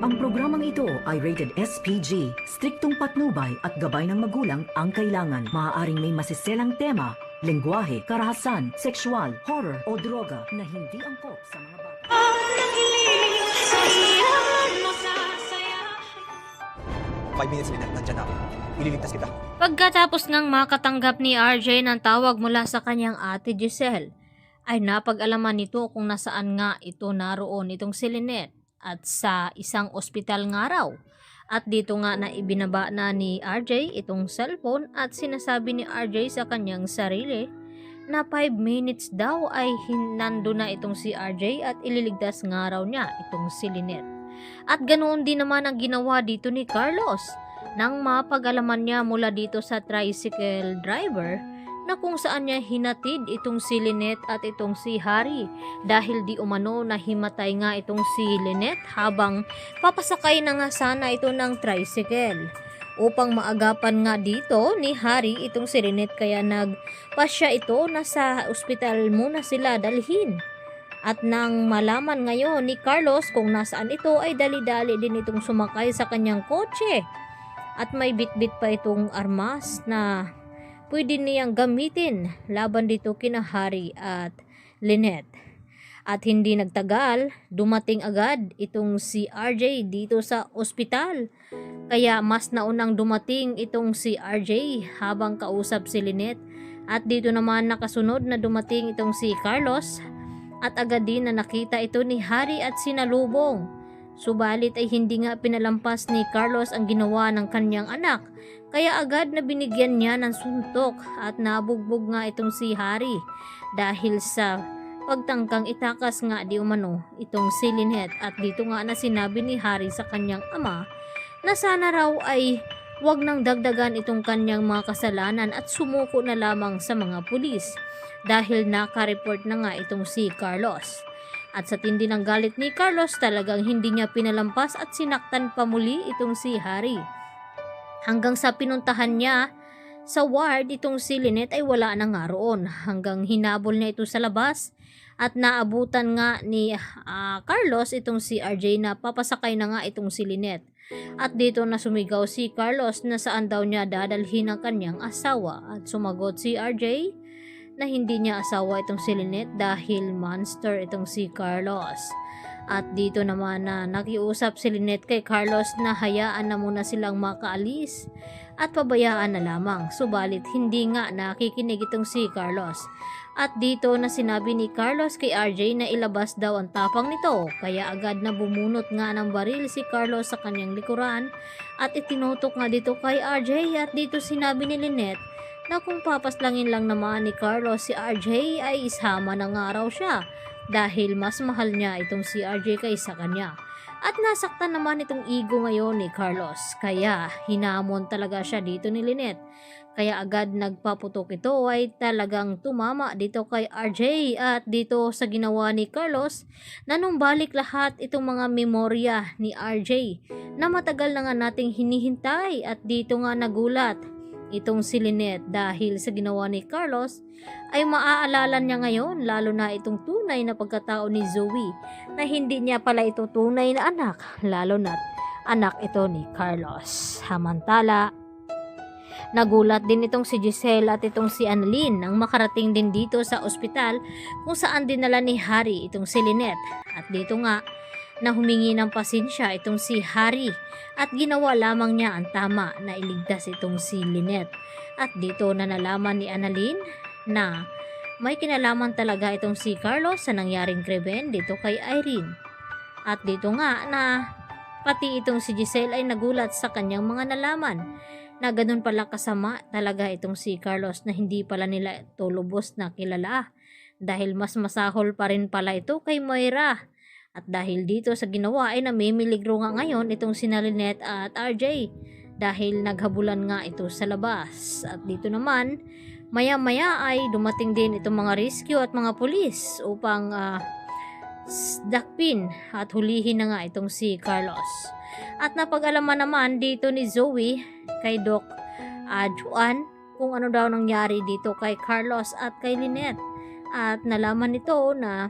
Ang programang ito ay rated SPG. Striktong patnubay at gabay ng magulang ang kailangan. Maaaring may masiselang tema, lengguwahe, karahasan, sexual, horror o droga na hindi angkop sa mga bata. 5 minutes, Lynette. Nandyan na ako. Ililigtas kita. Pagkatapos ngang makatanggap ni RJ ng tawag mula sa kanyang ate Giselle, ay napag-alaman nito kung nasaan nga ito naroon itong si Lynette at sa isang ospital nga raw. At dito nga na ibinaba na ni RJ itong cellphone at sinasabi ni RJ sa kanyang sarili na 5 minutes daw ay nando na itong si RJ at ililigtas nga raw niya itong si Lynette. At ganoon din naman ang ginawa dito ni Carlos nang mapag-alaman niya mula dito sa tricycle driver na kung saan niya hinatid itong si Lynette at itong si Harry dahil di umano nahimatay nga itong si Lynette habang papasakay na nga sana ito ng tricycle. Upang maagapan nga dito ni Harry itong si Lynette kaya nagpasya ito na sa ospital muna sila dalhin. At nang malaman ngayon ni Carlos kung nasaan ito ay dali-dali din itong sumakay sa kanyang kotse. At may bitbit pa itong armas na pwede niyang gamitin laban dito kina Harry at Lynette. At hindi nagtagal, dumating agad itong si RJ dito sa ospital. Kaya mas naunang dumating itong si RJ habang kausap si Lynette. At dito naman nakasunod na dumating itong si Carlos at agad din na nakita ito ni Harry at sinalubong. Subalit ay hindi nga pinalampas ni Carlos ang ginawa ng kanyang anak. Kaya agad na binigyan niya ng suntok at nabugbog nga itong si Harry dahil sa pagtangkang itakas nga di umano itong si Lynette. At dito nga na sinabi ni Harry sa kanyang ama na sana raw ay wag nang dagdagan itong kanyang mga kasalanan at sumuko na lamang sa mga pulis dahil naka-report na nga itong si Carlos. At sa tindi ng galit ni Carlos talagang hindi niya pinalampas at sinaktan pa muli itong si Harry. Hanggang sa pinuntahan niya sa ward itong si Lynette ay wala na nga roon hanggang hinabol niya ito sa labas at naabutan nga ni Carlos itong si RJ na papasakay na nga itong si Lynette. At dito na sumigaw si Carlos na saan daw niya dadalhin ang kanyang asawa at sumagot si RJ na hindi niya asawa itong si Lynette dahil monster itong si Carlos. At dito naman na nakiusap si Lynette kay Carlos na hayaan na muna silang makaalis at pabayaan na lamang. Subalit hindi nga nakikinig itong si Carlos. At dito na sinabi ni Carlos kay RJ na ilabas daw ang tapang nito. Kaya agad na bumunot nga ng baril si Carlos sa kanyang likuran at itinutok nga dito kay RJ. At dito sinabi ni Lynette na kung papaslangin lang naman ni Carlos si RJ ay isama na nga raw siya dahil mas mahal niya itong si RJ kaysa kanya. At nasaktan naman itong ego ngayon ni Carlos kaya hinamon talaga siya dito ni Lynette. Kaya agad nagpaputok ito ay talagang tumama dito kay RJ at dito sa ginawa ni Carlos na nung balik lahat itong mga memorya ni RJ na matagal na nga nating hinihintay at dito nga nagulat itong si Lynette dahil sa ginawa ni Carlos ay maaalala niya ngayon lalo na itong tunay na pagkatao ni Zoe na hindi niya pala ito tunay na anak lalo na't anak ito ni Carlos. Samantala, nagulat din itong si Giselle at itong si Annalyn nang makarating din dito sa ospital kung saan dinala ni Harry itong si Lynette. At dito nga na humingi ng pasensya itong si Harry at ginawa lamang niya ang tama na iligtas itong si Lynette. At dito na nalaman ni Annalyn na may kinalaman talaga itong si Carlos sa nangyaring krimen dito kay Irene. At dito nga na pati itong si Giselle ay nagulat sa kanyang mga nalaman na ganun pala kasama talaga itong si Carlos na hindi pala nila ito lubos na kilala dahil mas masahol pa rin pala ito kay Moira. At dahil dito sa ginawa ay namimiligro nga ngayon itong sina Lynette at RJ dahil naghabulan nga ito sa labas. At dito naman maya-maya ay dumating din itong mga rescue at mga pulis upang dakpin at hulihin na nga itong si Carlos. At napag-alaman naman dito ni Zoe kay Doc Juan kung ano daw nangyari dito kay Carlos at kay Lynette. At nalaman nito na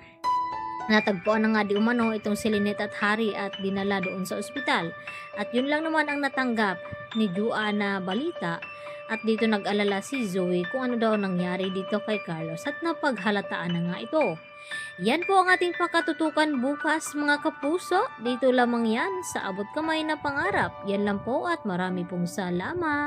Natagpuan na nga di umano itong si Lynette at Harry at dinala doon sa ospital. At yun lang naman ang natanggap ni Jua na balita. At dito nag-alala si Zoe kung ano daw nangyari dito kay Carlos at napaghalataan na nga ito. Yan po ang ating pakatutukan bukas mga kapuso. Dito lamang yan sa Abot Kamay na Pangarap. Yan lang po at marami pong salamat.